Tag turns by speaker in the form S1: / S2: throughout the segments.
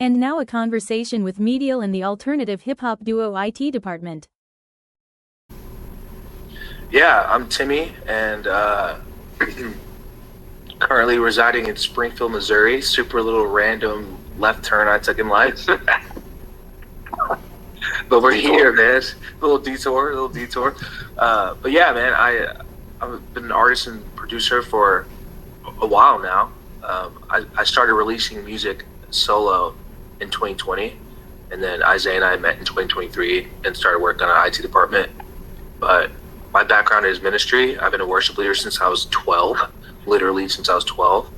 S1: And now a conversation with Medial and the alternative hip-hop duo IT Department.
S2: Yeah, I'm Timmy, and currently residing in Springfield, Missouri. Super little random left turn I took in life. But we're here, man. It's a little detour. But yeah, man, I've been an artist and producer for a while now. I started releasing music solo in 2020, and then Isaiah and I met in 2023 and started working on an IT department. But my background is ministry. I've been a worship leader since I was 12, literally since I was 12,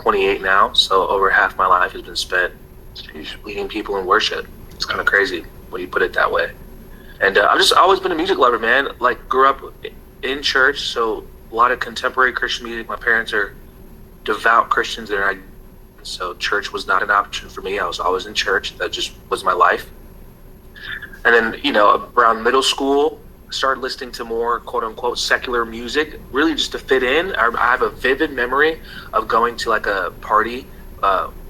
S2: 28 now. So over half my life has been spent leading people in worship. It's kind of crazy when you put it that way. And I've just always been a music lover, man. Like, grew up in church, so a lot of contemporary Christian music. My parents are devout Christians, and so church was not an option for me. I was always in church. That just was my life. And then, around middle school, I started listening to more quote unquote secular music, really just to fit in. I have a vivid memory of going to like a party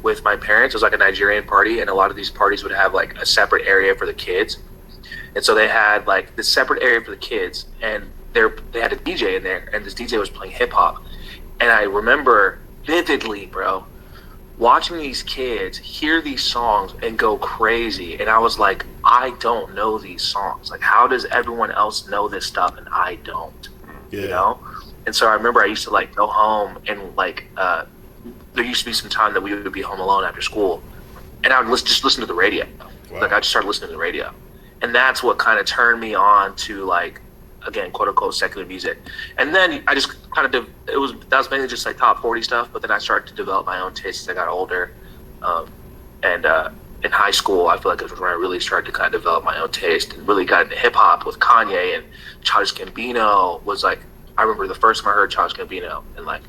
S2: with my parents. It was like a Nigerian party, and a lot of these parties would have like a separate area for the kids. And so they had like this separate area for the kids, and they had a DJ in there, and this DJ was playing hip hop. And I remember vividly, bro, watching these kids hear these songs and go crazy. And I was like, I don't know these songs. Like, how does everyone else know this stuff and I don't?
S3: Yeah.
S2: And so I remember I used to like go home, and like there used to be some time that we would be home alone after school, and I would just listen to the radio.
S3: Wow.
S2: Like, I just started listening to the radio, and that's what kind of turned me on to, like, again, quote unquote secular music. And then I just kind of that was mainly just like top 40 stuff, but then I started to develop my own taste as I got older. And in high school, I feel like it was when I really started to kind of develop my own taste and really got into hip hop with Kanye. And Childish Gambino was like, I remember the first time I heard Childish Gambino, and like,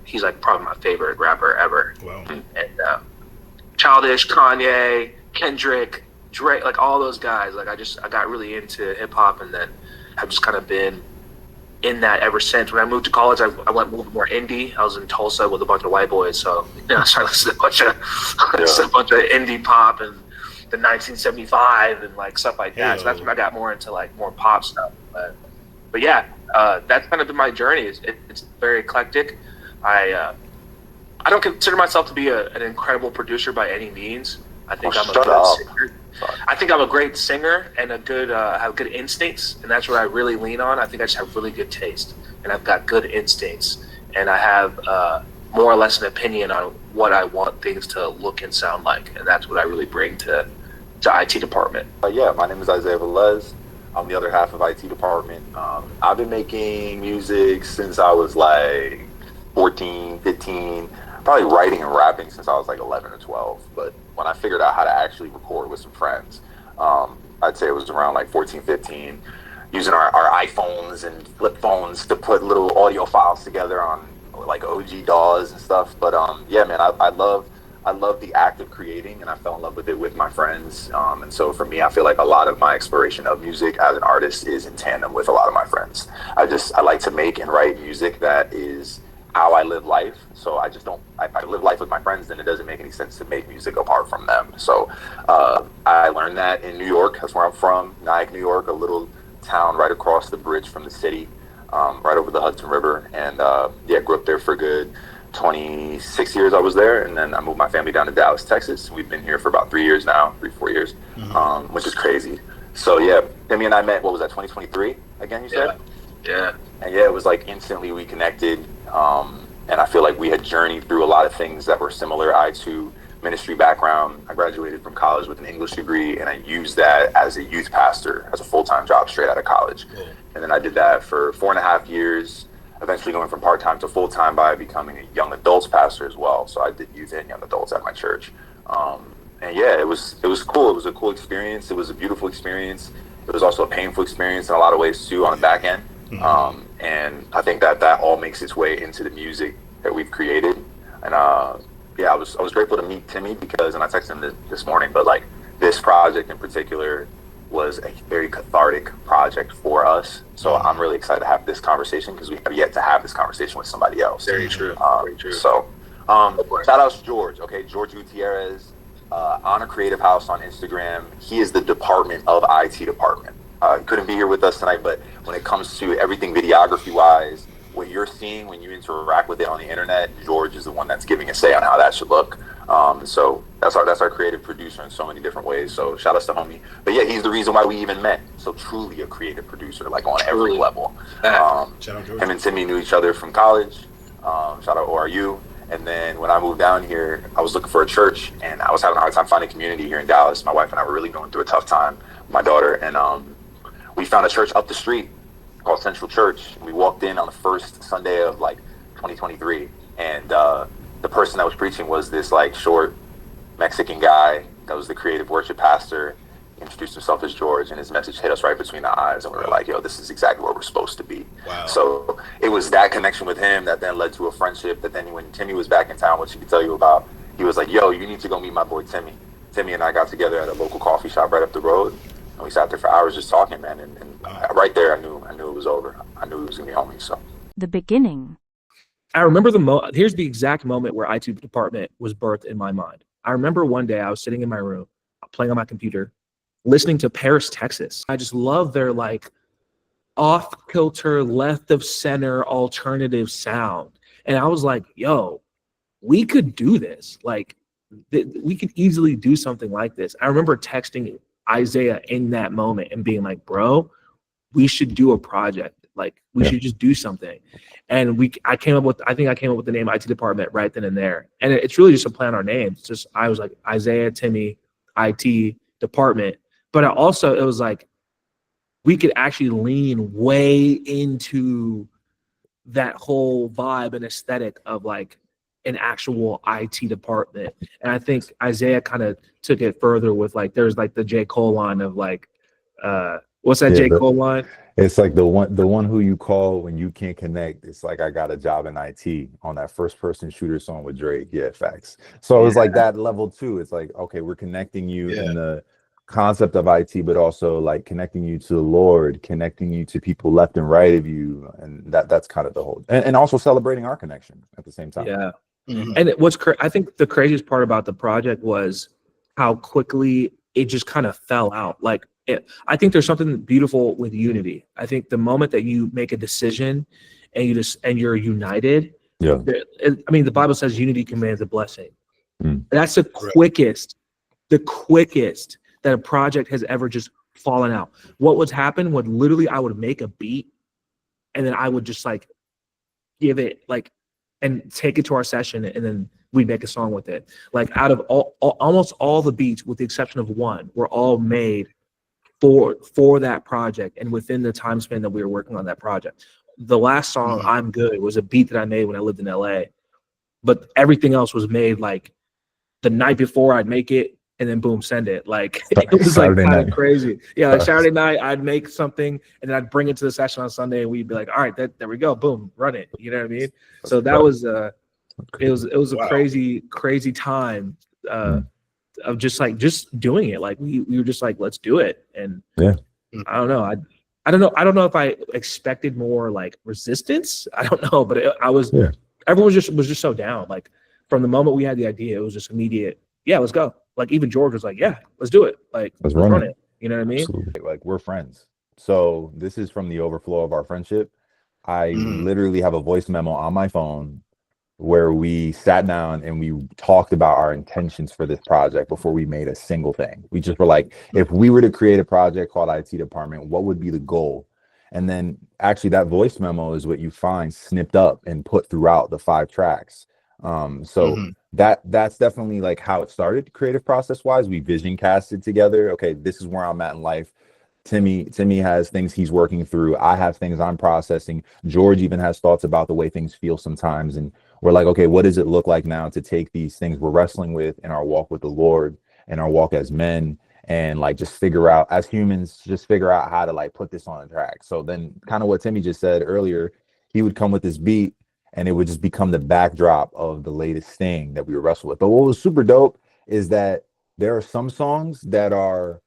S2: he's like probably my favorite rapper ever.
S3: Wow.
S2: And Childish, Kanye, Kendrick, Drake, like all those guys. Like, I got really into hip hop, and then I've just kind of been in that ever since. When I moved to college, I went moved more indie. I was in Tulsa with a bunch of white boys, so I started listening to a bunch of indie pop and the 1975 and like stuff like that. So that's when I got more into like more pop stuff. But yeah, that's kind of been my journey. It's very eclectic. I don't consider myself to be an incredible producer by any means. I think I'm a good singer. I think I'm a great singer and have good instincts, and that's what I really lean on. I think I just have really good taste, and I've got good instincts, and I have more or less an opinion on what I want things to look and sound like, and that's what I really bring to IT department.
S4: Yeah, my name is Isaiah Velez. I'm the other half of IT department. I've been making music since I was like 14, 15, probably writing and rapping since I was like 11 or 12. But when I figured out how to actually record with some friends, I'd say it was around like 14, 15, using our iPhones and flip phones to put little audio files together on like OG DAWs and stuff. But yeah, man, I love the act of creating, and I fell in love with it with my friends. And so for me, I feel like a lot of my exploration of music as an artist is in tandem with a lot of my friends. I like to make and write music that is how I live life. So I just don't, if I live life with my friends, then it doesn't make any sense to make music apart from them. So I learned that in New York. That's where I'm from, Nyack, New York, a little town right across the bridge from the city, right over the Hudson River. And yeah, grew up there for a good 26 years I was there. And then I moved my family down to Dallas, Texas. We've been here for about 3 years now, 4 years, which is crazy. So yeah, Timmy and I met, what was that, 2023 again, you said?
S2: Yeah.
S4: And yeah, it was like instantly we connected. And I feel like we had journeyed through a lot of things that were similar. I too, ministry background. I graduated from college with an English degree, and I used that as a youth pastor, as a full-time job straight out of college. And then I did that for 4.5 years, eventually going from part-time to full-time by becoming a young adults pastor as well. So I did youth and young adults at my church. And yeah, it was cool. It was a cool experience. It was a beautiful experience. It was also a painful experience in a lot of ways too on the back end. And I think that all makes its way into the music that we've created. And yeah, I was grateful to meet Timmy because, and I texted him this morning, but like this project in particular was a very cathartic project for us. So I'm really excited to have this conversation because we have yet to have this conversation with somebody else.
S2: Very true. Very true.
S4: So shout out to George. Okay, George Gutierrez. Honor Creative House on Instagram. He is the department of IT department. Couldn't be here with us tonight, but when it comes to everything videography wise, what you're seeing when you interact with it on the internet, George is the one that's giving a say on how that should look. So that's our creative producer in so many different ways. So shout out to homie. But yeah, he's the reason why we even met. So truly a creative producer, like on every level. Him and Timmy knew each other from college. Shout out ORU. And then when I moved down here, I was looking for a church, and I was having a hard time finding community here in Dallas. My wife and I were really going through a tough time with my daughter, and we found a church up the street called Central Church. We walked in on the first Sunday of like 2023, and the person that was preaching was this like short Mexican guy that was the creative worship pastor. He introduced himself as George, and his message hit us right between the eyes, and we were like, yo, this is exactly where we're supposed to be.
S3: Wow.
S4: So it was that connection with him that then led to a friendship that then when Timmy was back in town, which he could tell you about, he was like, yo, you need to go meet my boy Timmy. Timmy and I got together at a local coffee shop right up the road, and we sat there for hours just talking, man, and right there I knew it was over. I knew it was gonna be homie. So
S1: The beginning.
S5: I remember here's the exact moment where IT department was birthed in my mind. I remember one day I was sitting in my room, playing on my computer, listening to Paris, Texas. I just love their like off-kilter, left of center alternative sound. And I was like, yo, we could do this. Like we could easily do something like this. I remember texting Isaiah in that moment and being like, bro, we should do a project. Like we should just do something. And I think I came up with the name IT department right then and there. And it's really just a play on our names. Just I was like Isaiah, Timmy, IT department. But it was like we could actually lean way into that whole vibe and aesthetic of like an actual IT department. And I think Isaiah kind of took it further with like there's like the J. Cole line of like what's that J. Cole line?
S6: It's like the one who you call when you can't connect. It's like I got a job in IT on that first person shooter song with Drake. Yeah, facts. So it was like that level too. It's like, okay, we're connecting you in the concept of IT, but also like connecting you to the Lord, connecting you to people left and right of you. And that's kind of the whole, and also celebrating our connection at the same time.
S5: Yeah. Mm-hmm. And I think the craziest part about the project was how quickly it just kind of fell out. Like, I think there's something beautiful with unity. I think the moment that you make a decision and you're united, I mean, the Bible says unity commands a blessing. That's the quickest that a project has ever just fallen out. What would happen would literally, I would make a beat and then I would just like give it like, and take it to our session and then we'd make a song with it. Like out of almost all the beats, with the exception of one, were all made for that project and within the time span that we were working on that project. The last song, I'm Good, was a beat that I made when I lived in LA, but everything else was made like the night before I'd make it and then boom, send it. Like it was like kind of crazy. Yeah, like Saturday night I'd make something and then I'd bring it to the session on Sunday and we'd be like, all right, there we go, boom, run it. You know what I mean? So that was it was a crazy time of just doing it. Like we were just like, let's do it. And I don't know. I don't know if I expected more like resistance. I don't know, but everyone was just so down. Like from the moment we had the idea, it was just immediate. Yeah, let's go. Like even George was like, yeah, let's do it. Like let's run it. You know what I mean?
S6: Absolutely. Like we're friends. So this is from the overflow of our friendship. I literally have a voice memo on my phone where we sat down and we talked about our intentions for this project before we made a single thing. We just were like, if we were to create a project called IT department, what would be the goal? And then actually that voice memo is what you find snipped up and put throughout the 5 tracks. That's definitely like how it started creative process wise. We vision casted together. Okay, this is where I'm at in life. Timmy has things he's working through. I have things I'm processing. George even has thoughts about the way things feel sometimes. And we're like, okay, what does it look like now to take these things we're wrestling with in our walk with the Lord and our walk as men and like just figure out as humans, just figure out how to like put this on a track. So then kind of what Timmy just said earlier, he would come with this beat and it would just become the backdrop of the latest thing that we were wrestling with. But what was super dope is that there are some songs that are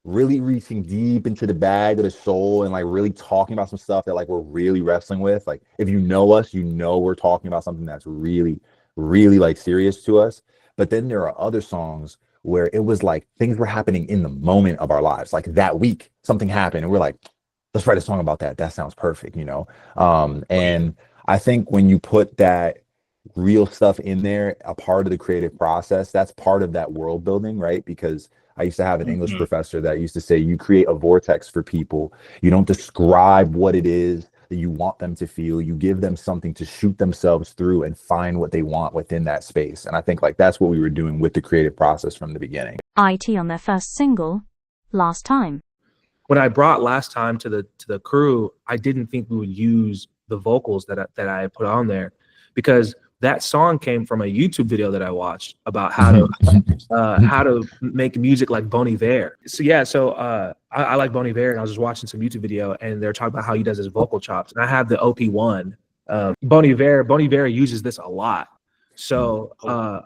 S6: really reaching deep into the bag of the soul and like really talking about some stuff that like we're really wrestling with. Like if you know us, you know we're talking about something that's really, really like serious to us. But then there are other songs where it was like things were happening in the moment of our lives. Like that week, something happened and we're like, let's write a song about that. That sounds perfect, you know? And I think when you put that real stuff in there, a part of the creative process, that's part of that world building, right? Because I used to have an English professor that used to say, you create a vortex for people. You don't describe what it is that you want them to feel. You give them something to shoot themselves through and find what they want within that space. And I think like that's what we were doing with the creative process from the beginning.
S3: IT on their first single, Last Time.
S5: When I brought Last Time to the crew, I didn't think we would use the vocals that I had put on there, because that song came from a YouTube video that I watched about how to make music like Bon Iver. So I like Bon Iver, and I was just watching some YouTube video, and they're talking about how he does his vocal chops. And I have the OP1. Bon Iver uses this a lot. So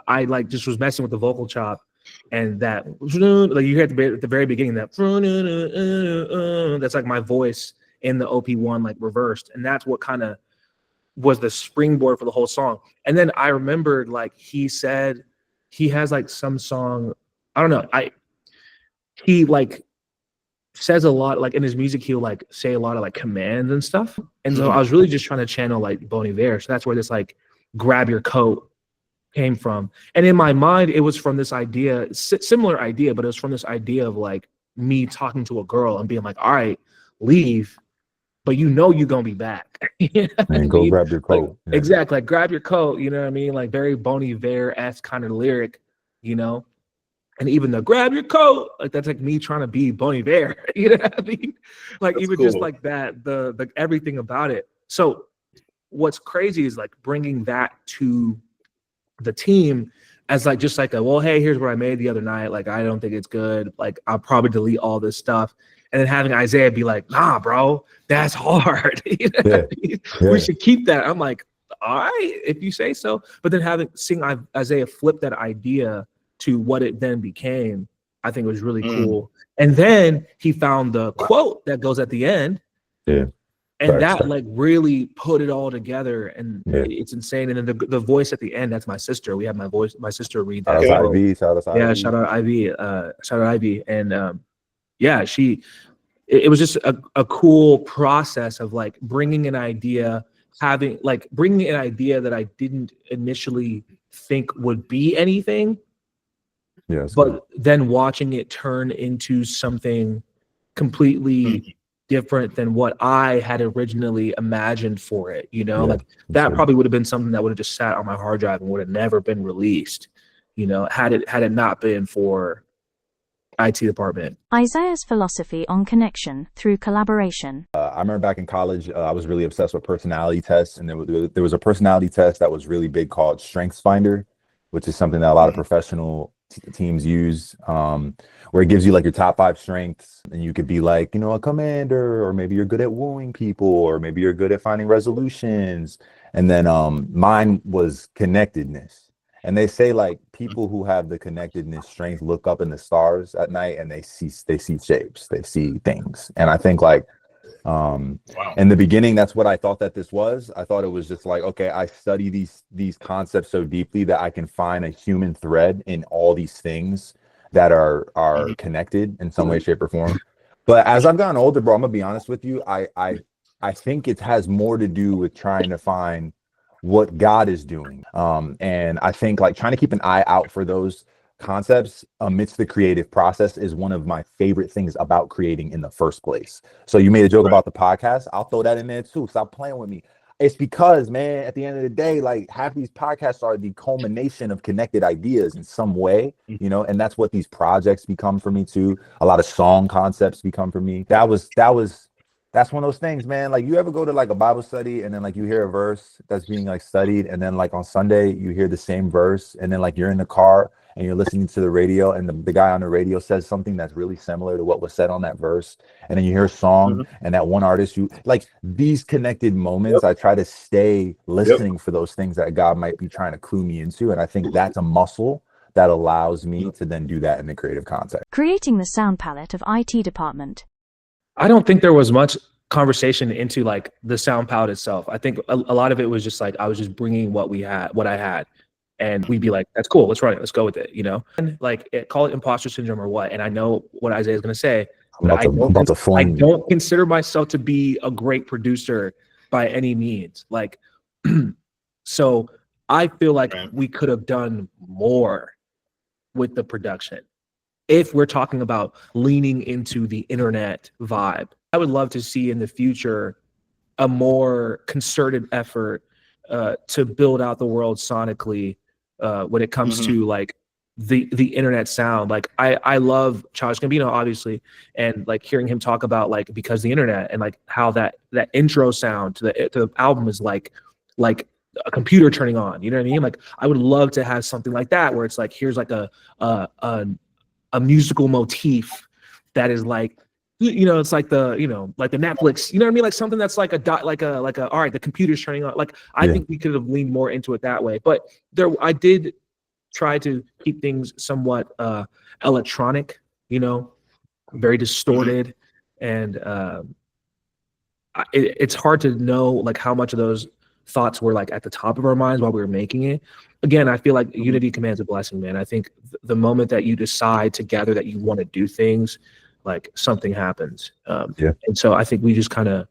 S5: I like just was messing with the vocal chop, and that like you hear at the very beginning, that that's like my voice in the OP1 like reversed, and that's what kind of was the springboard for the whole song. And then I remembered like he said he has like some song, I don't know, he like says a lot, like in his music he'll like say a lot of like commands and stuff. And so I was really just trying to channel like Bon Iver. So that's where this like grab your coat came from. And in my mind it was from this idea, similar idea, but it was from this idea of like me talking to a girl and being like, all right, leave, but you know you're gonna be back. You know
S6: And go grab your coat.
S5: Like, exactly, like grab your coat, you know what I mean? Like very Bon Iver-esque kind of lyric, you know? And even the grab your coat, like that's like me trying to be Bon Iver, you know what I mean? Like that's even cool. Just like that, the everything about it. So what's crazy is like bringing that to the team as like just like a, well, hey, here's what I made the other night. Like I don't think it's good. Like I'll probably delete all this stuff. And then having Isaiah be like, nah, bro, that's hard. You know what I mean? We should keep that. I'm like, all right, if you say so. But then seeing Isaiah flip that idea to what it then became, I think it was really cool. And then he found the quote that goes at the end. Yeah. And that like really put it all together, and it's insane. And then the voice at the end, that's my sister. We have my sister read that.
S6: Shout out Ivy. Shout out
S5: Ivy. Shout out Ivy. And yeah, it was just a cool process of like bringing an idea that I didn't initially think would be anything.
S6: Yes.
S5: But then watching it turn into something completely different than what I had originally imagined for it, you know, like that probably would have been something that would have just sat on my hard drive and would have never been released, you know, had it not been for IT department.
S3: Isaiah's philosophy on connection through collaboration.
S6: I remember back in college, I was really obsessed with personality tests, and there was a personality test that was really big called Strengths Finder, which is something that a lot of professional teams use, where it gives you like your top 5 strengths, and you could be like, you know, a commander, or maybe you're good at wooing people, or maybe you're good at finding resolutions. And then mine was connectedness. And they say like people who have the connectedness strength look up in the stars at night and they see shapes, they see things. And I think like in the beginning, that's what I thought that this was. I thought it was just like, okay, I study these concepts so deeply that I can find a human thread in all these things that are connected in some way, shape, or form. But as I've gotten older, bro, I'm gonna be honest with you, I think it has more to do with trying to find what God is doing. And I think like trying to keep an eye out for those concepts amidst the creative process is one of my favorite things about creating in the first place. So you made a joke about the podcast. I'll throw that in there too. Stop playing with me. It's because, man, at the end of the day, like half these podcasts are the culmination of connected ideas in some way, you know, and that's what these projects become for me too. A lot of song concepts become for me. That's one of those things, man. Like you ever go to like a Bible study and then like you hear a verse that's being like studied, and then like on Sunday you hear the same verse, and then like you're in the car and you're listening to the radio, and the guy on the radio says something that's really similar to what was said on that verse, and then you hear a song and that one artist, you like these connected moments. I try to stay listening for those things that God might be trying to clue me into, and I think that's a muscle that allows me to then do that in the creative context.
S3: Creating the sound palette of IT department.
S5: I don't think there was much conversation into like the sound palette itself. I think a lot of it was just like I was just bringing what I had, and we'd be like, that's cool, let's run it, let's go with it, and like call it imposter syndrome or what. And I know what Isaiah is going to say, but I don't consider myself to be a great producer by any means. Like, so I feel like we could have done more with the production. If we're talking about leaning into the internet vibe, I would love to see in the future a more concerted effort to build out the world sonically when it comes to like the internet sound. Like I love Childish Gambino, obviously, and like hearing him talk about like because the internet and like how that intro sound to the album is like a computer turning on. You know what I mean? Like I would love to have something like that where it's like here's like a musical motif that is like, it's like the, like the Netflix, you know what I mean? Like something that's like all right, the computer's turning on. Like, I think we could have leaned more into it that way, but I did try to keep things somewhat electronic, very distorted. And it's hard to know like how much of those thoughts were like at the top of our minds while we were making it. Again, I feel like unity commands a blessing, man. I think the moment that you decide together that you want to do things, like something happens. And so I think we just kind of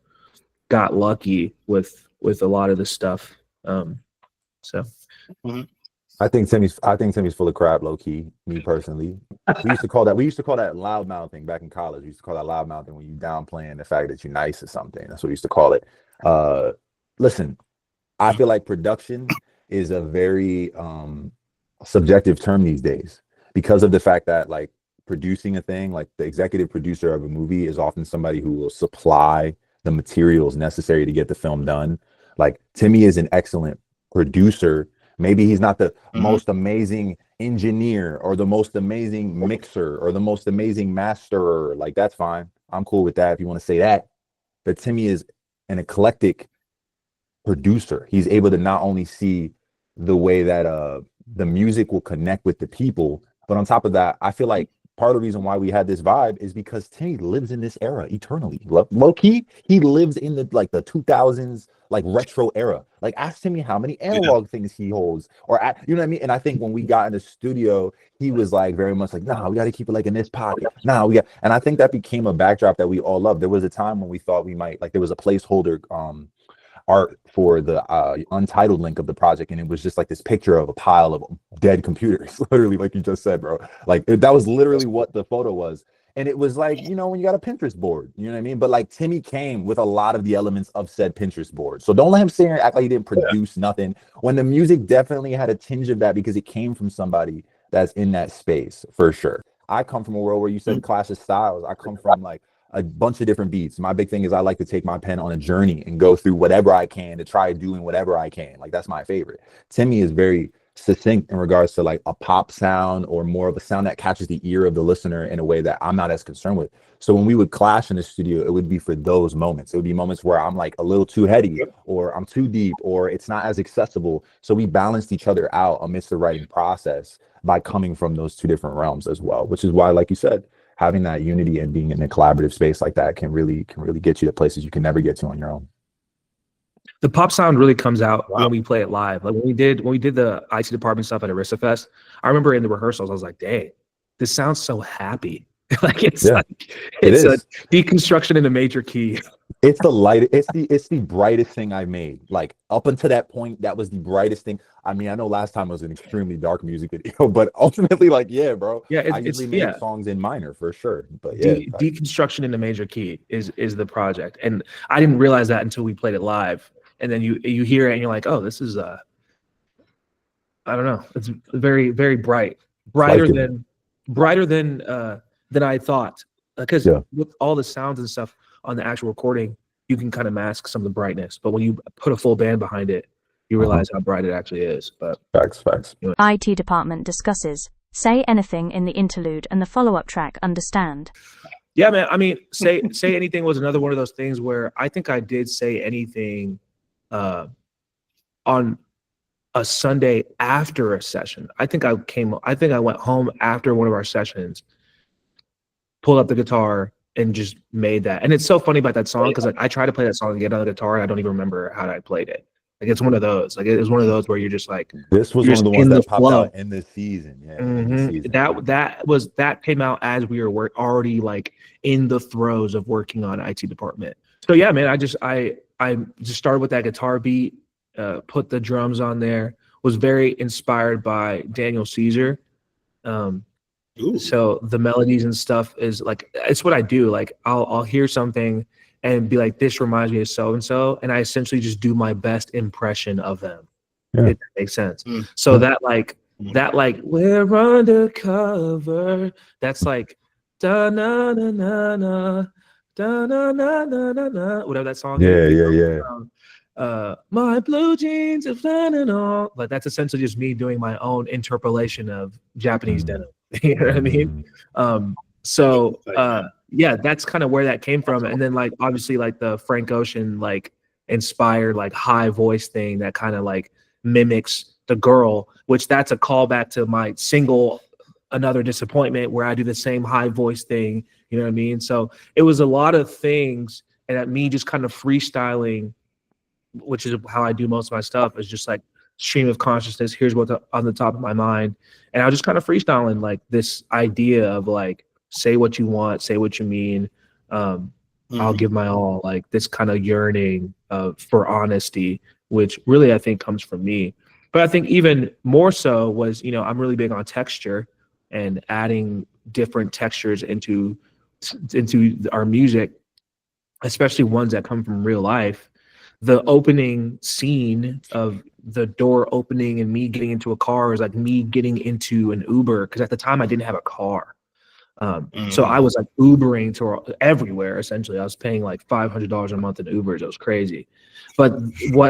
S5: got lucky with a lot of this stuff.
S6: I think Timmy's full of crap, low key. Me personally, we used to call that loud mouthing back in college. We used to call that loud mouthing when you downplaying the fact that you're nice or something. That's what we used to call it. Listen, I feel like production is a very subjective term these days because of the fact that like producing a thing, like the executive producer of a movie is often somebody who will supply the materials necessary to get the film done. Like Timmy is an excellent producer. Maybe he's not the most amazing engineer or the most amazing mixer or the most amazing masterer. Like that's fine. I'm cool with that if you want to say that. But Timmy is an eclectic producer. He's able to not only see the way that the music will connect with the people, but on top of that, I feel like part of the reason why we had this vibe is because Timmy lives in this era eternally. Low key, he lives in the 2000s like retro era. Like ask Timmy how many analog things he holds, or you know what I mean. And I think when we got in the studio, he was like very much like, nah, we got to keep it like in this pocket. Nah, and I think that became a backdrop that we all loved. There was a time when we thought we might there was a placeholder art for the untitled link of the project, and it was just like this picture of a pile of dead computers, literally, like you just said, bro. Like that was literally what the photo was. And it was like, when you got a Pinterest board, you know what I mean? But like Timmy came with a lot of the elements of said Pinterest board. So don't let him sit here and act like he didn't produce nothing, when the music definitely had a tinge of that because it came from somebody that's in that space for sure. I come from a world where you said clash of styles. I come from like a bunch of different beats. My big thing is I like to take my pen on a journey and go through whatever I can to try doing whatever I can. Like that's my favorite. Timmy is very succinct in regards to like a pop sound or more of a sound that catches the ear of the listener in a way that I'm not as concerned with. So when we would clash in the studio, it would be for those moments. It would be moments where I'm like a little too heady or I'm too deep or it's not as accessible. So we balanced each other out amidst the writing process by coming from those two different realms as well, which is why, like you said, having that unity and being in a collaborative space like that can really get you to places you can never get to on your own.
S5: The pop sound really comes out when we play it live. Like when we did the IT department stuff at Arista Fest, I remember in the rehearsals, I was like, dang, this sounds so happy. Like it's a deconstruction in a major key.
S6: It's the brightest thing I made. Like up until that point, that was the brightest thing. I mean, I know last time was an extremely dark music video, but ultimately, like, yeah, bro.
S5: Yeah,
S6: I usually make songs in minor for sure. But yeah,
S5: deconstruction in a major key is the project, and I didn't realize that until we played it live. And then you hear it and you're like, oh, this is I don't know, it's very, very brighter than I thought, because with all the sounds and stuff on the actual recording, you can kind of mask some of the brightness, but when you put a full band behind it, you realize how bright it actually is. But
S6: facts.
S5: Anyway.
S3: IT department discusses Say Anything in the interlude and the follow-up track Understand.
S5: Yeah, man. I mean, say Anything was another one of those things where I think I did say anything on a Sunday after a session. I think I went home after one of our sessions, pulled up the guitar and just made that. And it's so funny about that song because like I tried to play that song again on the guitar and I don't even remember how I played it. Like it's one of those. Like it was one of those where you're just like
S6: This was
S5: you're
S6: one of
S5: just
S6: the ones
S5: in the
S6: that popped
S5: flow.
S6: out in this season. Yeah, in this season.
S5: That came out as we were already like in the throes of working on IT department. So yeah, man, I just started with that guitar beat, put the drums on there. Was very inspired by Daniel Caesar. So the melodies and stuff is like it's what I do. Like I'll hear something and be like, this reminds me of so and so, and I essentially just do my best impression of them.
S6: Yeah.
S5: If that makes sense. So that like we're undercover. That's like da na na na na da na na na na na whatever that song is. My blue jeans are flying all. Like that's essentially just me doing my own interpolation of Japanese denim. You know what I mean? Yeah, that's kind of where that came from. And then like obviously like the Frank Ocean like inspired like high voice thing that kind of like mimics the girl, which that's a callback to my single Another Disappointment, where I do the same high voice thing. You know what I mean? So it was a lot of things, and at me just kind of freestyling, which is how I do most of my stuff, is just like stream of consciousness. Here's what's on the top of my mind. And I was just kind of freestyling like this idea of like, say what you want, say what you mean. I'll give my all, like this kind of yearning for honesty, which really I think comes from me. But I think even more so was, you know, I'm really big on texture and adding different textures into our music, especially ones that come from real life. The opening scene of the door opening and me getting into a car is like me getting into an Uber, because at the time I didn't have a car. So I was like Ubering to everywhere. Essentially, I was paying like $500 a month in Ubers. It was crazy. But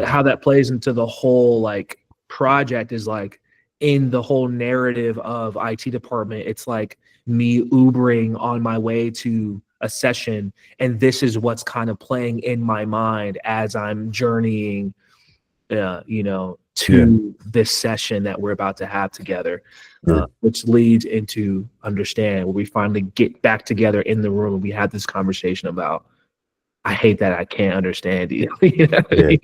S5: how that plays into the whole like project is like in the whole narrative of IT department, it's like me Ubering on my way to a session, and this is what's kind of playing in my mind as I'm journeying, to this session that we're about to have together, which leads into Understand, where we finally get back together in the room and we had this conversation about, I hate that I can't understand you. You know what I mean?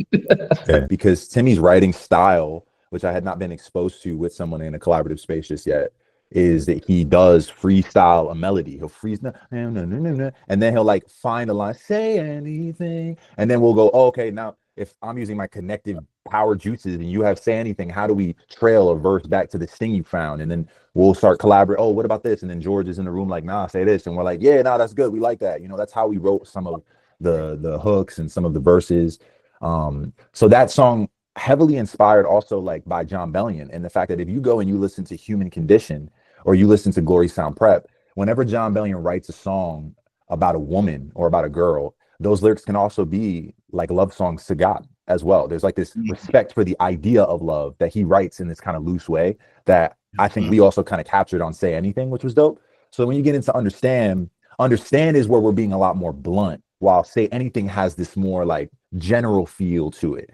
S6: Because Timmy's writing style, which I had not been exposed to with someone in a collaborative space just yet, is that he does freestyle a melody. He'll freeze, and then he'll like find a line, say anything, and then we'll go, oh, okay, now if I'm using my connective power juices and you have say anything, how do we trail a verse back to this thing you found? And then we'll start collaborate. Oh, what about this? And then George is in the room like, nah, say this, and we're like, yeah, no, that's good, we like that. You know, that's how we wrote some of the hooks and some of the verses. So that song heavily inspired also like by John Bellion, and the fact that if you go and you listen to Human Condition or you listen to Glory Sound Prep, whenever John Bellion writes a song about a woman or about a girl, those lyrics can also be like love songs to God as well. There's like this respect for the idea of love that he writes in this kind of loose way that I think we also kind of captured on Say Anything, which was dope. So when you get into Understand is where we're being a lot more blunt, while Say Anything has this more like general feel to it.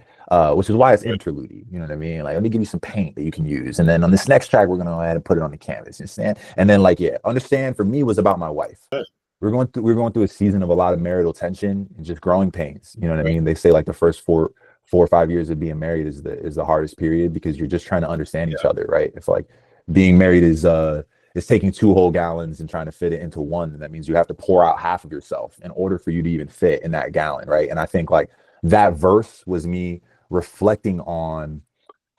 S6: Which is why it's interlude. You know what I mean? Like, let me give you some paint that you can use. And then on this next track, we're going to go ahead and put it on the canvas. You understand? And then like, Understand for me was about my wife. We're going through a season of a lot of marital tension and just growing pains. You know what I mean? They say like the first four or 5 years of being married is the hardest period, because you're just trying to understand each other, right? If like being married is taking 2 whole gallons and trying to fit it into one, that means you have to pour out half of yourself in order for you to even fit in that gallon, right? And I think like that verse was me reflecting on,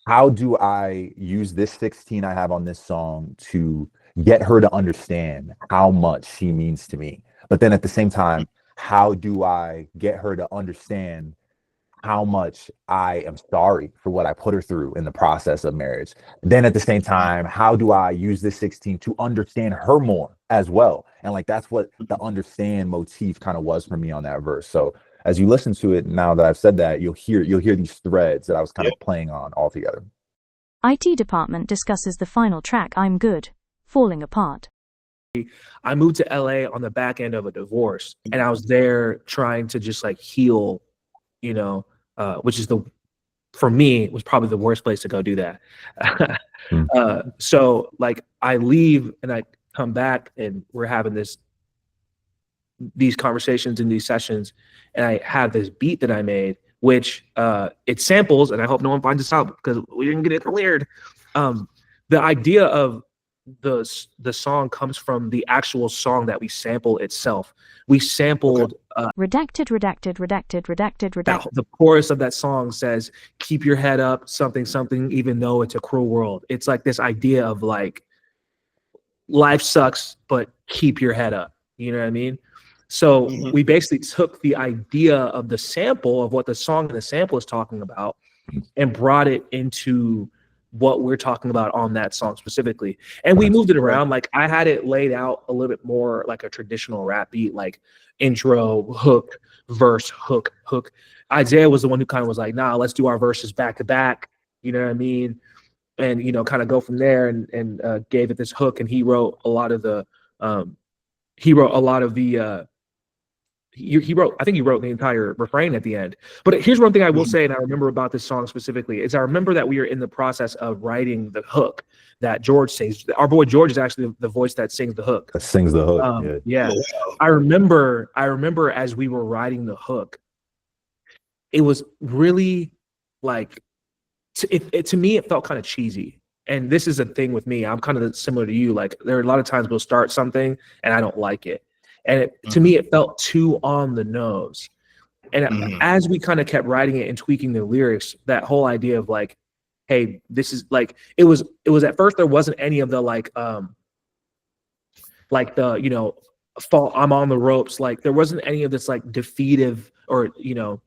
S6: how do I use this 16 I have on this song to get her to understand how much she means to me? But then at the same time, how do I get her to understand how much I am sorry for what I put her through in the process of marriage? Then at the same time, how do I use this 16 to understand her more as well? And like, that's what the understand motif kind of was for me on that verse. So as you listen to it, now that I've said that, you'll hear these threads that I was kind of playing on all together.
S3: IT department discusses the final track, I'm Good, Falling Apart.
S5: I moved to LA on the back end of a divorce, and I was there trying to just like heal, which is for me, it was probably the worst place to go do that. So like I leave and I come back and we're having these conversations in these sessions, and I have this beat that I made, which it samples, and I hope no one finds this out because we didn't get it cleared. The idea of the song comes from the actual song that we sample itself. We sampled
S3: Redacted.
S5: the chorus of that song says, "Keep your head up, something, something, even though it's a cruel world." It's like this idea of like life sucks, but keep your head up. You know what I mean? So we basically took the idea of the sample of what the song and the sample is talking about and brought it into what we're talking about on that song specifically. And we moved it around. Like I had it laid out a little bit more like a traditional rap beat, like intro, hook, verse, hook, hook. Isaiah was the one who kind of was like, nah, let's do our verses back to back. You know what I mean? And, you know, kind of go from there and gave it this hook. And he wrote a lot of the, he wrote, I think he wrote the entire refrain at the end. But here's one thing I will say, and I remember about this song specifically, is I remember that we were in the process of writing the hook that George sings. Our boy George is actually the voice that sings the hook.
S6: That sings the hook.
S5: Yeah. I remember as we were writing the hook, it was really like, to me, it felt kind of cheesy. And this is a thing with me. I'm kind of similar to you. Like there are a lot of times we'll start something and I don't like it. And to me, it felt too on the nose. And as we kind of kept writing it and tweaking the lyrics, that whole idea of like, hey, this is like, it was at first, there wasn't any of the like the, you know, fall, I'm on the ropes. Like there wasn't any of this like defeative or, you know,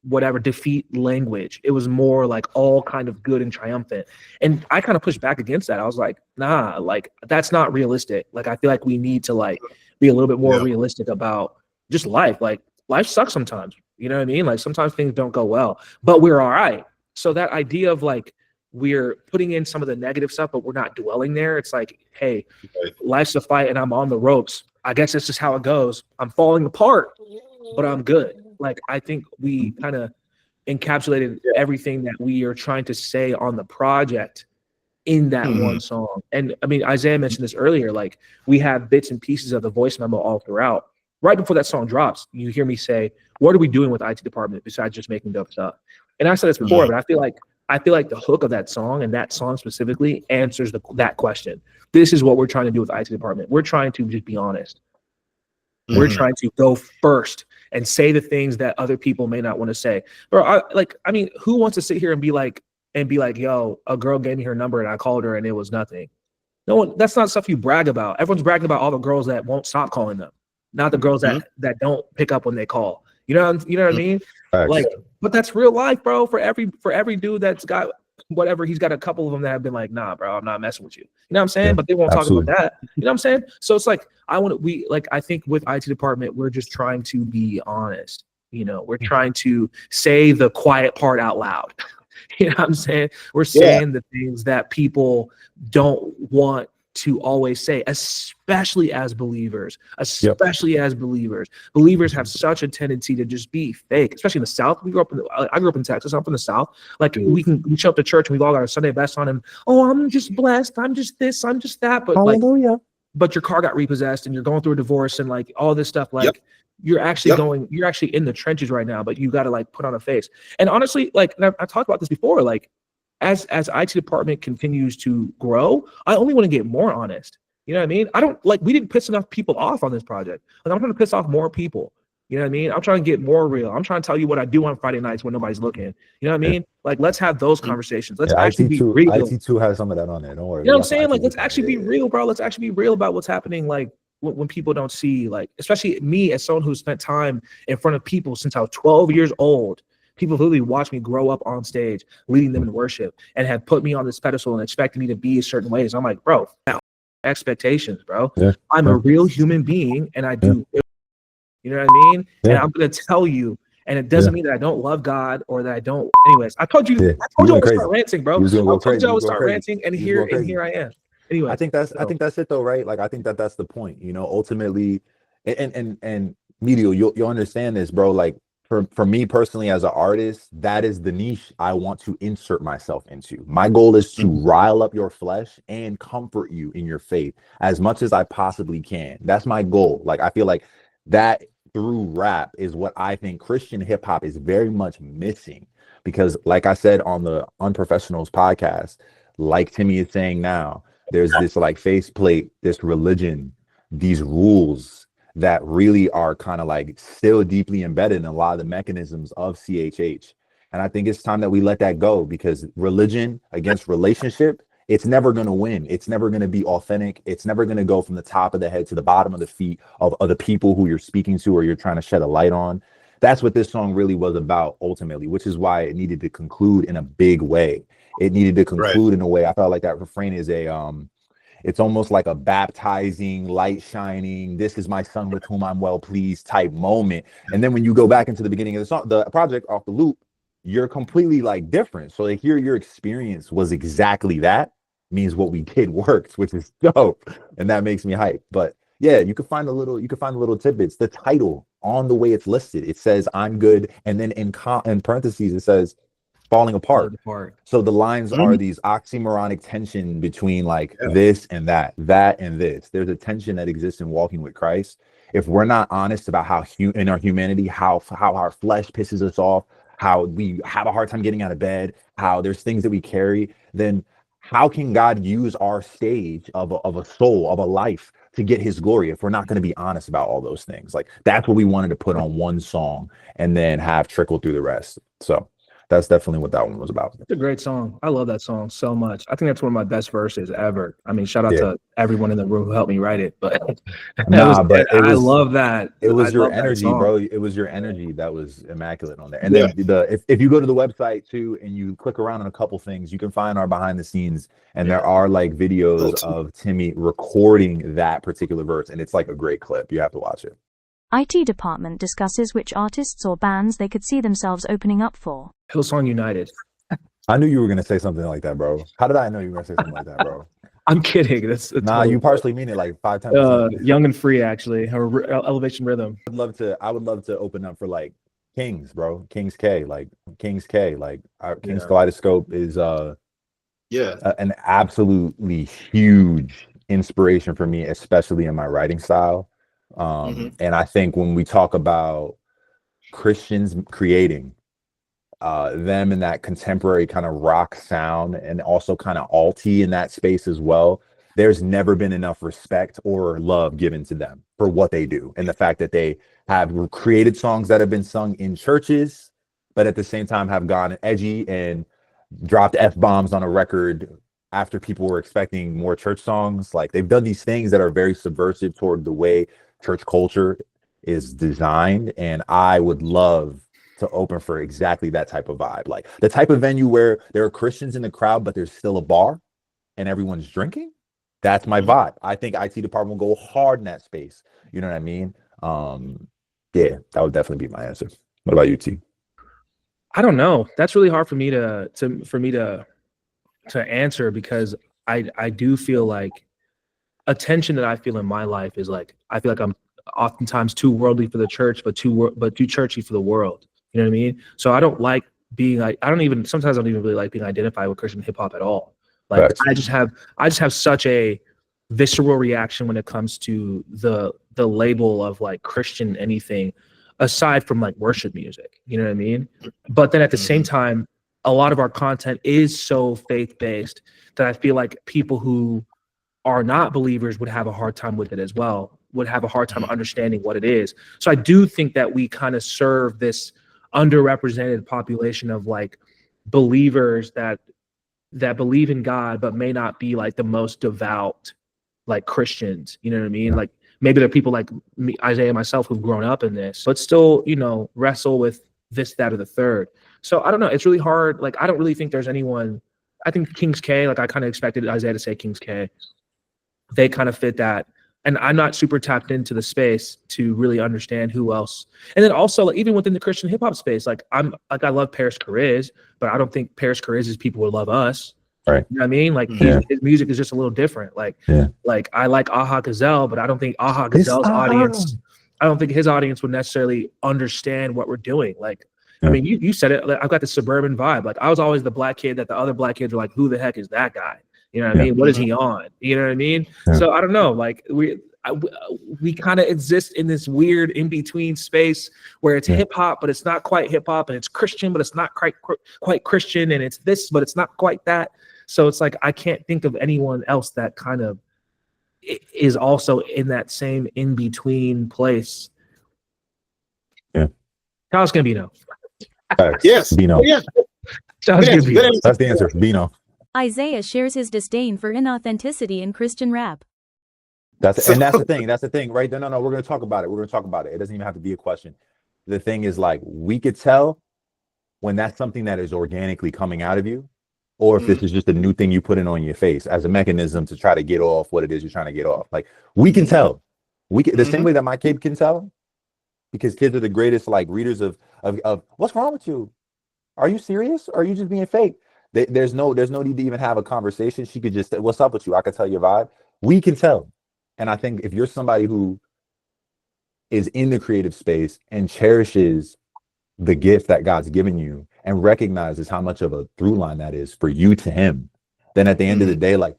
S5: whatever defeat language. It was more like all kind of good and triumphant. And I kind of pushed back against that. I was like, nah, like that's not realistic. Like I feel like we need to like be a little bit more realistic about just life. Like life sucks sometimes, you know what I mean? Like sometimes things don't go well, but we're all right. So that idea of like, we're putting in some of the negative stuff, but we're not dwelling there. It's like, hey, life's a fight and I'm on the ropes. I guess that's just how it goes. I'm falling apart, but I'm good. Like, I think we kind of encapsulated everything that we are trying to say on the project in that one song. And I mean, Isaiah mentioned this earlier, like we have bits and pieces of the voice memo all throughout. Right before that song drops, you hear me say, what are we doing with IT department besides just making dope stuff? And I said this before, but I feel like the hook of that song and that song specifically answers that question. This is what we're trying to do with IT department. We're trying to just be honest. We're trying to go first and say the things that other people may not want to say. Bro, I mean, who wants to sit here and be like, yo, a girl gave me her number and I called her and it was nothing. No one, that's not stuff you brag about. Everyone's bragging about all the girls that won't stop calling them, not the girls that don't pick up when they call. You know what I mean? Like, but that's real life, bro. For every dude that's got whatever, he's got a couple of them that have been like, nah, bro, I'm not messing with you. You know what I'm saying? But they won't talk about that. You know what I'm saying? So it's like, I think with IT department, we're just trying to be honest. You know, we're trying to say the quiet part out loud. You know what I'm saying? We're saying the things that people don't want to always say, especially as believers, Believers have such a tendency to just be fake, especially in the South. I grew up in Texas. I'm from the South. Like we show up to church and we've all got our Sunday best on and, oh, I'm just blessed. I'm just this, I'm just that. But
S6: hallelujah.
S5: But your car got repossessed and you're going through a divorce and like all this stuff. Like you're actually in the trenches right now, but you got to like put on a face. And honestly, like I talked about this before, like as IT department continues to grow, I only want to get more honest. You know what I mean? I don't like, we didn't piss enough people off on this project. Like I'm trying to piss off more people. You know what I mean? I'm trying to get more real. I'm trying to tell you what I do on Friday nights when nobody's looking. You know what I mean? Like, let's have those conversations. Let's actually be real.
S6: IT2 has some of that on there. Don't worry.
S5: You know what I'm saying? Like, let's actually be real, bro. Let's actually be real about what's happening. Like when people don't see, like, especially me as someone who spent time in front of people since I was 12 years old. People literally watch me grow up on stage, leading them in worship, and have put me on this pedestal and expected me to be a certain ways. I'm like, bro, expectations, bro. I'm a real human being, and I do. You know what I mean? And I'm gonna tell you, and it doesn't mean that I don't love God or that I don't. Anyways, I told you I would start ranting, bro. I told you I would start ranting, and here I am. Anyway,
S6: I think that's it though, right? Like I think that's the point. You know, ultimately, and Medial, you'll understand this, bro. Like. For me personally, as an artist, that is the niche I want to insert myself into. My goal is to rile up your flesh and comfort you in your faith as much as I possibly can. That's my goal. Like, I feel like that through rap is what I think Christian hip hop is very much missing. Because, like I said on the Unprofessionals podcast, like Timmy is saying now, there's this like faceplate, this religion, these rules that really are kind of like still deeply embedded in a lot of the mechanisms of CHH. And I think it's time that we let that go, because religion against relationship, it's never going to win. It's never going to be authentic. It's never going to go from the top of the head to the bottom of the feet of the people who you're speaking to or you're trying to shed a light on. That's what this song really was about ultimately, which is why it needed to conclude in a big way. It needed to conclude in a way. I felt like that refrain is it's almost like a baptizing, light shining, this is my son with whom I'm well pleased type moment. And then when you go back into the beginning of the song, the project off the loop, you're completely like different. So to hear your experience was exactly that means what we did worked, which is dope. And that makes me hype. But yeah, you can find the little tidbits. The title on the way it's listed, it says I'm good. And then in parentheses, it says falling apart. So the lines are these oxymoronic tension between like this and that and this. There's a tension that exists in walking with Christ. If we're not honest about how in our humanity, how our flesh pisses us off, how we have a hard time getting out of bed, how there's things that we carry, then how can God use our stage of a soul, of a life to get his glory if we're not going to be honest about all those things? Like that's what we wanted to put on one song and then have trickle through the rest. So that's definitely what that one was about.
S5: It's a great song. I love that song so much. I think that's one of my best verses ever. I mean, shout out to everyone in the room who helped me write it. But I love that.
S6: It was your energy, bro. It was your energy that was immaculate on there. And then if you go to the website too and you click around on a couple things, you can find our behind the scenes, and there are like videos of Timmy recording that particular verse, and it's like a great clip. You have to watch it.
S3: IT department discusses which artists or bands they could see themselves opening up for.
S5: Hillsong United.
S6: I knew you were going to say something like that, bro. How did I know you were going to say something like that, bro?
S5: I'm kidding. That's
S6: you partially mean it like 5 times.
S5: Young and Free, actually, or Elevation Rhythm.
S6: I would love to open up for like Kings, bro. Kings K. King's Kaleidoscope is an absolutely huge inspiration for me, especially in my writing style. And I think when we talk about Christians creating them in that contemporary kind of rock sound and also kind of alty in that space as well, there's never been enough respect or love given to them for what they do, and the fact that they have created songs that have been sung in churches, but at the same time have gone edgy and dropped F-bombs on a record after people were expecting more church songs. Like they've done these things that are very subversive toward the way church culture is designed, and I would love to open for exactly that type of vibe, like the type of venue where there are Christians in the crowd but there's still a bar and everyone's drinking. That's my vibe. I think IT department will go hard in that space. You know what I mean? Yeah, that would definitely be my answer. What about you, T?
S5: I don't know. That's really hard for me to answer, because I do feel like a tension that I feel in my life is like, I feel like I'm oftentimes too worldly for the church, but too churchy for the world. You know what I mean? So I don't like being like, sometimes I don't even really like being identified with Christian hip hop at all. Like right. I just have such a visceral reaction when it comes to the label of like Christian anything aside from like worship music. You know what I mean? But then at the same time, a lot of our content is so faith-based that I feel like people who are not believers would have a hard time with it as well, would have a hard time understanding what it is. So I do think that we kind of serve this underrepresented population of like believers that believe in God, but may not be like the most devout, like Christians, you know what I mean? Like maybe there are people like me, Isaiah, myself, who've grown up in this, but still, wrestle with this, that, or the third. So I don't know. It's really hard. Like, I don't really think there's anyone. I think King's K, like I kind of expected Isaiah to say King's K. They kind of fit that. And I'm not super tapped into the space to really understand who else. And then also, like, even within the Christian hip hop space, like I love Paris Chariz, but I don't think Paris Chariz's people would love us.
S6: Right.
S5: You know what I mean? Like his music is just a little different. Like I like Aha Gazelle, but I don't think Aha Gazelle's audience. I don't think his audience would necessarily understand what we're doing. Like, I mean, you said it. Like, I've got the suburban vibe. Like, I was always the black kid that the other black kids are like, who the heck is that guy? You know what I mean? What is he on? You know what I mean? So I don't know. Like we kind of exist in this weird in between space where it's hip hop, but it's not quite hip hop, and it's Christian, but it's not quite Christian, and it's this, but it's not quite that. So it's like I can't think of anyone else that kind of is also in that same in between place.
S6: Yeah,
S5: Charles Gambino.
S7: Yes,
S6: Bino.
S7: yeah.
S5: Charles
S7: Good answer,
S5: Gambino.
S7: good answer.
S6: That's the answer. Bino.
S1: Isaiah shares his disdain for inauthenticity in Christian rap.
S6: That's the thing. That's the thing, right? No. We're gonna talk about it. We're gonna talk about it. It doesn't even have to be a question. The thing is, like, we could tell when that's something that is organically coming out of you, or if this is just a new thing you put in on your face as a mechanism to try to get off what it is you're trying to get off. Like, we can tell. We can, the same way that my kid can tell, because kids are the greatest like readers of what's wrong with you? Are you serious? Or are you just being fake? There's no need to even have a conversation. She could just say, what's up with you? I can tell your vibe. We can tell. And I think if you're somebody who is in the creative space and cherishes the gift that God's given you and recognizes how much of a through line that is for you to him, then at the end of the day, like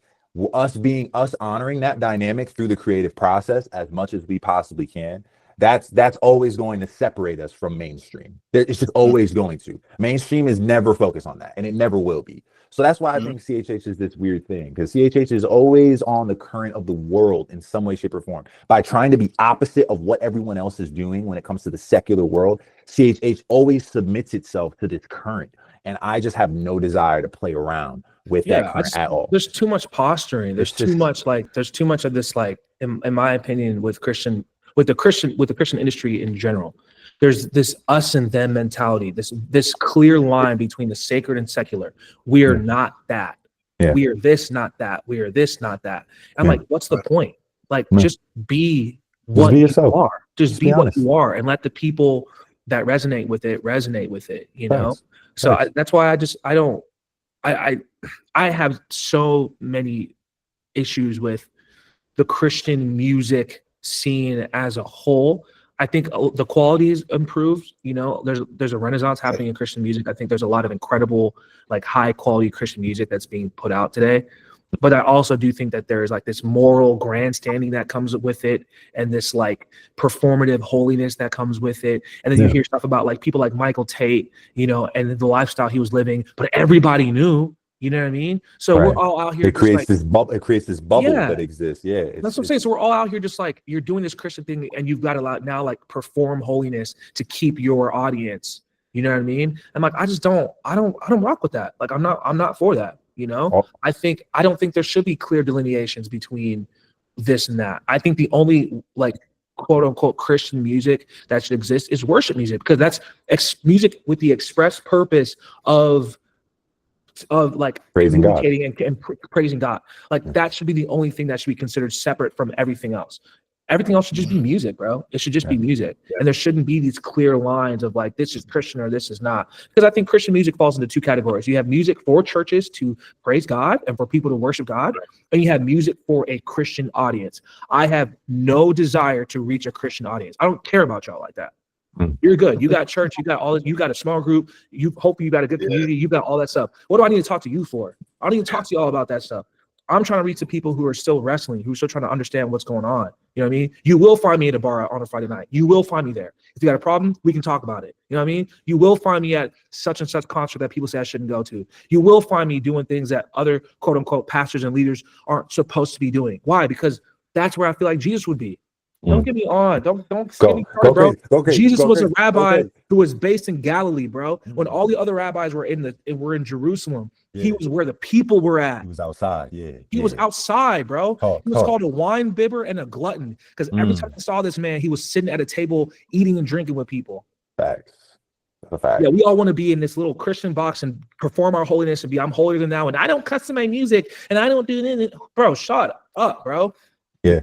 S6: us honoring that dynamic through the creative process as much as we possibly can, that's always going to separate us from mainstream. It's just always going to. Mainstream is never focused on that, and it never will be. So that's why I think CHH is this weird thing, because CHH is always on the current of the world in some way, shape, or form. By trying to be opposite of what everyone else is doing when it comes to the secular world, CHH always submits itself to this current. And I just have no desire to play around with that current at all.
S5: There's too much posturing. There's too much of this, like, in my opinion, with the Christian industry in general. There's this us and them mentality, this clear line between the sacred and secular. We are not that. Yeah. We are this, not that. We are this, not that. I'm like, what's the point? Like, just be what you are. Just be what you are, and let the people that resonate with it, you know? So that's why I have so many issues with the Christian music scene as a whole. I think the quality is improved. You know, there's a renaissance happening in Christian music. I think there's a lot of incredible, like, high quality Christian music that's being put out today. But I also do think that there's like this moral grandstanding that comes with it, and this like performative holiness that comes with it. And then you hear stuff about like people like Michael Tate, you know, and the lifestyle he was living, but everybody knew. You know what I mean? So we're all out here.
S6: It creates this bubble. It creates this bubble that exists. Yeah,
S5: that's what I'm saying. So we're all out here, just like, you're doing this Christian thing, and you've got to now like perform holiness to keep your audience. You know what I mean? I'm like, I don't rock with that. Like, I'm not for that. You know, I don't think there should be clear delineations between this and that. I think the only, like, quote unquote Christian music that should exist is worship music, because that's music with the express purpose of like
S6: praising God
S5: and praising God. Like, that should be the only thing that should be considered separate from everything else. Everything else should just be music, bro. It should just be music. And there shouldn't be these clear lines of like, this is Christian or this is not. Because I think Christian music falls into two categories. You have music for churches to praise God and for people to worship God, and you have music for a Christian audience. I have no desire to reach a Christian audience. I don't care about y'all like that. You're good. You got church. You got all this. You got a small group. You hope you got a good community. You got all that stuff. What do I need to talk to you for? I don't need to talk to you all about that stuff. I'm trying to reach the people who are still wrestling, who are still trying to understand what's going on. You know what I mean? You will find me at a bar on a Friday night. You will find me there. If you got a problem, we can talk about it. You know what I mean? You will find me at such and such concert that people say I shouldn't go to. You will find me doing things that other quote unquote pastors and leaders aren't supposed to be doing. Why? Because that's where I feel like Jesus would be. Don't get me on. Don't get me started, bro. Jesus was a rabbi who was based in Galilee, bro. When all the other rabbis were in Jerusalem, he was where the people were at.
S6: He was outside.
S5: He was outside, bro. He was called a wine bibber and a glutton, because every time I saw this man, he was sitting at a table eating and drinking with people.
S6: Facts. That's a fact.
S5: Yeah, we all want to be in this little Christian box and perform our holiness and be, I'm holier than thou, and I don't cuss to my music, and I don't do this. Bro, shut up, bro.
S6: Yeah.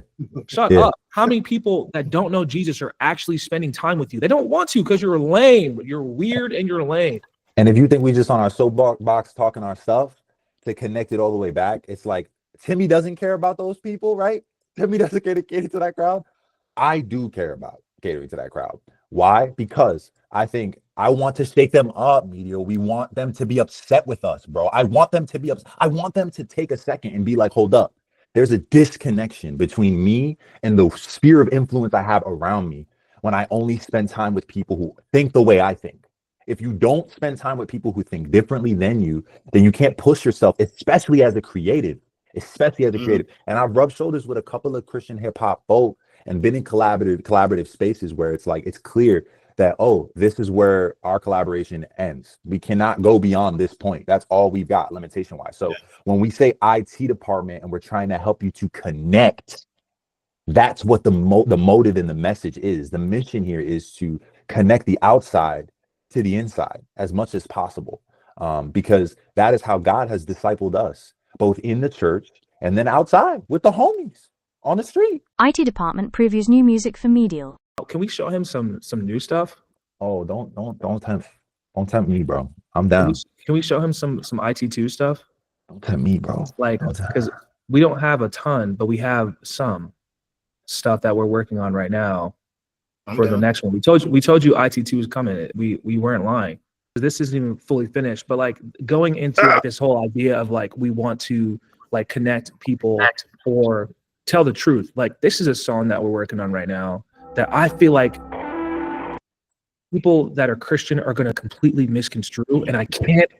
S5: Shut up. How many people that don't know Jesus are actually spending time with you? They don't want to, because you're lame. You're weird and you're lame.
S6: And if you think we just on our soapbox talking our stuff, to connect it all the way back, it's like Timmy doesn't care about those people, right? Timmy doesn't cater to that crowd. I do care about catering to that crowd. Why? Because I think I want to shake them up, Medial. We want them to be upset with us, bro. I want them to be upset. I want them to take a second and be like, hold up. There's a disconnection between me and the sphere of influence I have around me when I only spend time with people who think the way I think. If you don't spend time with people who think differently than you, then you can't push yourself, especially as a creative, And I've rubbed shoulders with a couple of Christian hip hop folk and been in collaborative spaces where it's like, it's clear that, oh, this is where our collaboration ends. We cannot go beyond this point. That's all we've got limitation wise. So when we say IT department and we're trying to help you to connect, that's what the motive and the message is. The mission here is to connect the outside to the inside as much as possible, because that is how God has discipled us, both in the church and then outside with the homies on the street.
S3: IT department previews new music for Medial.
S5: Can we show him some new stuff?
S6: Oh, don't tempt me, bro. I'm down.
S5: Can we show him some IT2 stuff?
S6: Don't tempt me, bro.
S5: Like, because we don't have a ton, but we have some stuff that we're working on right now for the next one. We told you IT2 is coming. We weren't lying. This isn't even fully finished, but like going into like this whole idea of like we want to like connect people or tell the truth. Like this is a song that we're working on right now that I feel like people that are Christian are going to completely misconstrue, and I can't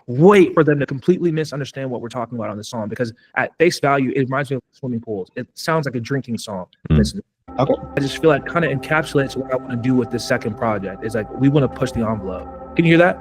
S5: wait for them to completely misunderstand what we're talking about on the song, because at face value it reminds me of swimming pools. It sounds like a drinking song. Okay. I just feel like kind of encapsulates what I want to do with this second project. It's like we want to push the envelope. Can you hear that?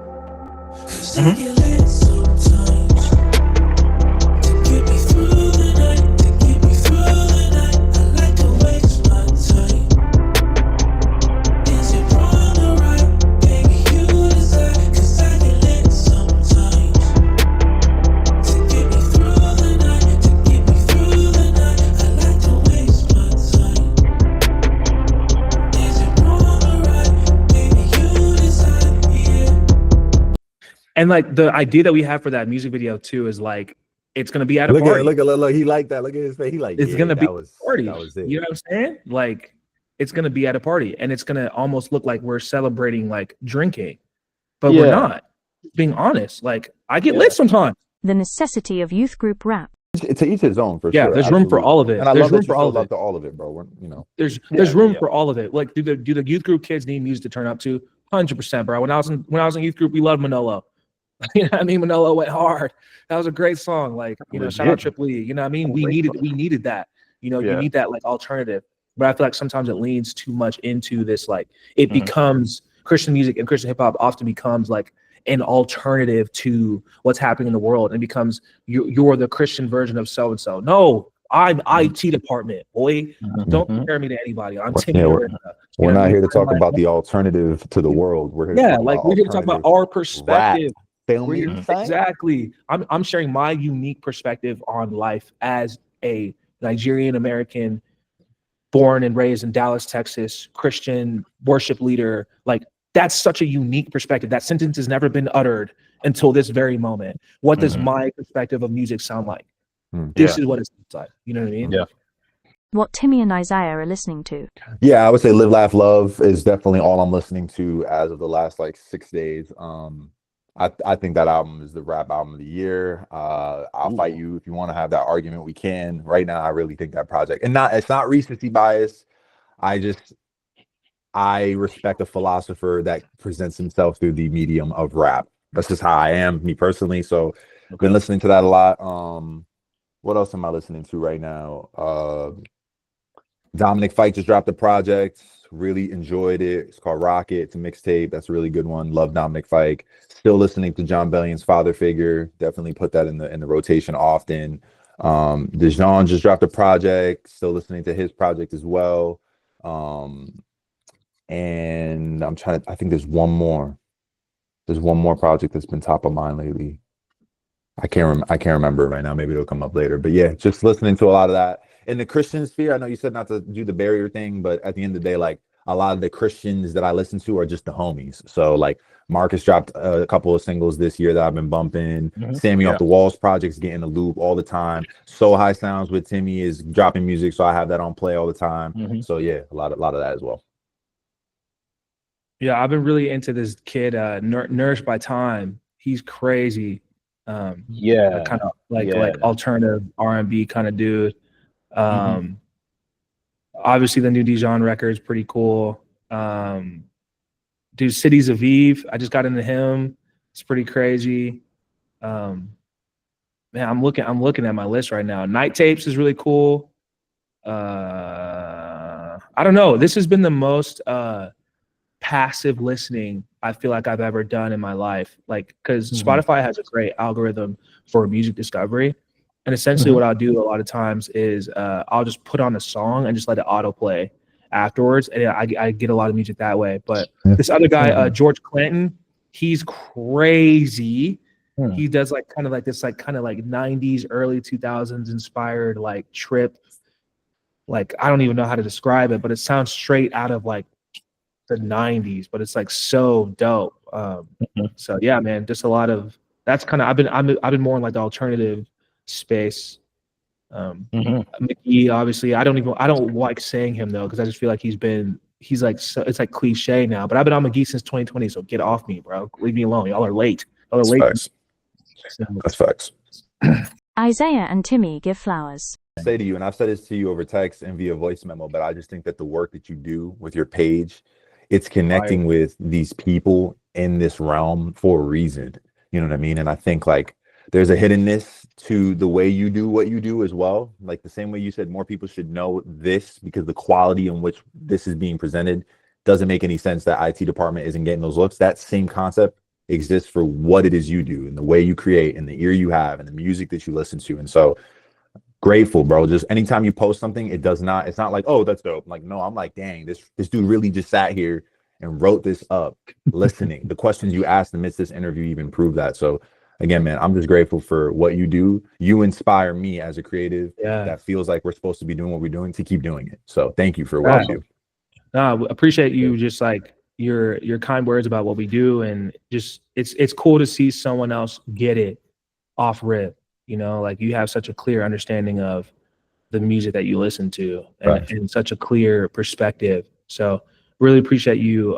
S5: And like the idea that we have for that music video too is like it's gonna be at a party.
S6: Look, he like that. Look at his face. He like
S5: it's gonna be a party.
S6: That was it.
S5: You know what I'm saying? Like it's gonna be at a party, and it's gonna almost look like we're celebrating like drinking, but we're not. Being honest, like I get lit sometimes.
S3: The necessity of youth group rap.
S6: To each his own, for sure.
S5: Yeah, there's room for all of it.
S6: And I
S5: there's
S6: love
S5: room for all
S6: of it, bro.
S5: There's room for all of it. Like, do the youth group kids need music to turn up to? 100%, bro. When I was in youth group, we loved Manolo. You know what I mean? Manolo went hard. That was a great song. Like, you know, shout out Triple E. You know what I mean? We needed that. You know, you need that like alternative. But I feel like sometimes it leans too much into this, like it becomes Christian music and Christian hip hop often becomes like an alternative to what's happening in the world, and becomes you're the Christian version of so and so. No, I'm IT department, boy. Don't compare me to anybody. I'm Timmy.
S6: We're not here to talk about the alternative to the world. We're here
S5: we're here to talk about our perspective.
S6: Exactly.
S5: I'm sharing my unique perspective on life as a Nigerian American, born and raised in Dallas, Texas, Christian worship leader. Like that's such a unique perspective. That sentence has never been uttered until this very moment. What does my perspective of music sound like? This is what it sounds like. You know what I mean?
S6: Yeah.
S3: What Timmy and Isaiah are listening to.
S6: Yeah, I would say Live, Laugh, Love is definitely all I'm listening to as of the last like 6 days. I think that album is the rap album of the year. I'll fight you if you want to have that argument. We can. Right now, I really think that project, and it's not recency bias. I respect a philosopher that presents himself through the medium of rap. That's just how I am, me personally. So I've been listening to that a lot. What else am I listening to right now? Dominic Fike just dropped a project. Really enjoyed it. It's called Rocket. It's a mixtape. That's a really good one. Love Dominic Fike. Still listening to John Bellion's Father Figure. Definitely put that in the rotation often. Dejan just dropped a project. Still listening to his project as well. And I think there's one more. There's one more project that's been top of mind lately. I can't remember right now. Maybe it'll come up later. But yeah, just listening to a lot of that. In the Christian sphere, I know you said not to do the barrier thing, but at the end of the day, like a lot of the Christians that I listen to are just the homies. So like Marcus dropped a couple of singles this year that I've been bumping. Sammy Off the Walls project's getting a loop all the time. So High Sounds with Timmy is dropping music, so I have that on play all the time. So yeah, a lot of that as well.
S5: Yeah, I've been really into this kid, Nourished by Time. He's crazy. A kind of like alternative R&B kind of dude. Obviously the new Dijon record is pretty cool. Dude, Cities of Eve, I just got into him. It's pretty crazy. Man, I'm looking at my list right now. Night Tapes is really cool. I don't know. This has been the most passive listening I feel like I've ever done in my life. Like, because Spotify has a great algorithm for music discovery. And essentially what I'll do a lot of times is I'll just put on a song and just let it autoplay afterwards. And I get a lot of music that way. But this other guy, George Clinton, he's crazy. He does like kind of like this, like kind of like 90s, early 2000s inspired like trip. Like, I don't even know how to describe it, but it sounds straight out of like the 90s, but it's like so dope. So yeah, man, just a lot of that's kind of I've been more in like the alternative space. McGee, obviously, I don't like saying him though, because I just feel like he's like so, it's like cliche now. But I've been on McGee since 2020, so get off me, bro. Leave me alone. Y'all are late.
S6: That's facts. That's facts.
S3: Isaiah and Timmy give flowers.
S6: I say to you, and I've said this to you over text and via voice memo, but I just think that the work that you do with your page, it's connecting with these people in this realm for a reason. You know what I mean? And I think like there's a hiddenness to the way you do what you do as well. Like the same way you said more people should know this, because the quality in which this is being presented doesn't make any sense that IT department isn't getting those looks. That same concept exists for what it is you do and the way you create and the ear you have and the music that you listen to. And so grateful, bro. Just anytime you post something, it's not like, oh, that's dope. Like, no, I'm like, dang, this dude really just sat here and wrote this up, listening. The questions you asked amidst this interview even prove that. So again, man, I'm just grateful for what you do. You inspire me as a creative that feels like we're supposed to be doing what we're doing to keep doing it. So thank you for what you do.
S5: No, I appreciate you just like your kind words about what we do, and just it's cool to see someone else get it off rip. You know, like you have such a clear understanding of the music that you listen to and such a clear perspective. So really appreciate you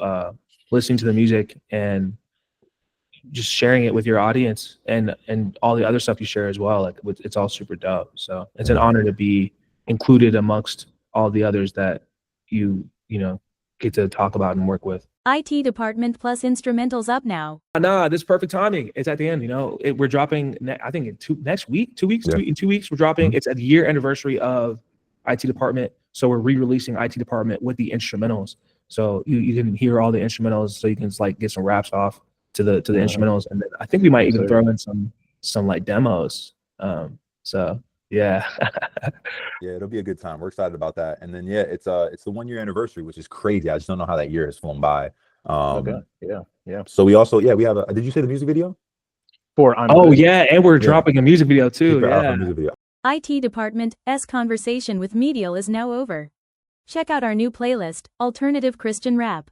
S5: listening to the music and just sharing it with your audience and all the other stuff you share as well. Like it's all super dope. So it's an honor to be included amongst all the others that you know, get to talk about and work with.
S1: IT Department Plus instrumentals up now.
S5: Nah, this is perfect timing. It's at the end, you know. We're dropping, I think in 2 weeks, in 2 weeks, we're dropping. It's at the year anniversary of IT Department. So we're re-releasing IT Department with the instrumentals. So you can hear all the instrumentals, so you can just like get some raps off to the instrumentals. And then I think we might even throw in some like demos. So yeah.
S6: Yeah, it'll be a good time. We're excited about that. And then it's the 1 year anniversary, which is crazy. I just don't know how that year has flown by.
S5: Yeah.
S6: So we also we have did you say the music video?
S5: And we're dropping a music video too.
S6: Music video.
S1: IT Department's conversation with Medial is now over. Check out our new playlist, Alternative Christian Rap.